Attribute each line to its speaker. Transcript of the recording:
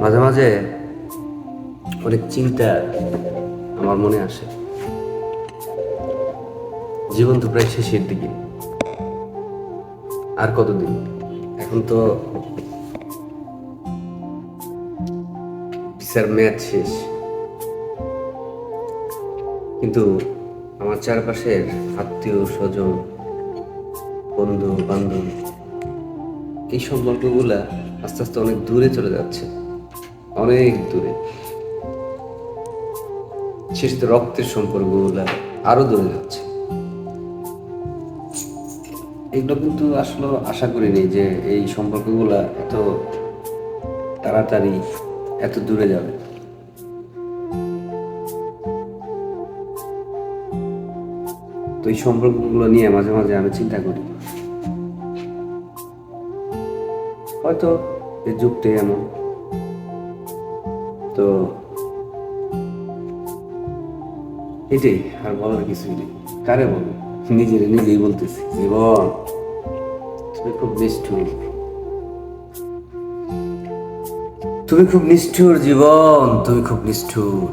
Speaker 1: মাঝে মাঝে অনেক চিন্তা আমার মনে আসে। জীবন তো প্রায় শেষের দিকে, আর কতদিন? এখন তো ভিসার মেয়াদ শেষ, কিন্তু আমার চারপাশের আত্মীয় স্বজন, বন্ধু বান্ধব, এই সম্পর্কগুলা আস্তে আস্তে অনেক দূরে চলে যাচ্ছে, অনেক দূরে। শেষে রক্তের সম্পর্কগুলা আরো দূরে যাচ্ছে। এগুলো কিন্তু আসলে আশা করিনি যে এই সম্পর্কগুলা এত তাড়াতাড়ি এত দূরে যাবে। তো এই সম্পর্কগুলো নিয়ে মাঝে মাঝে আমি চিন্তা করি, হয়তো এই যুগটাই এমন। তো এটাই, আর বলার কিছুই নেই। কারে বলবো? নিজেই বলতেছি, জীবন তুমি খুব নিষ্ঠুর, তুমি খুব নিষ্ঠুর জীবন, তুমি খুব নিষ্ঠুর।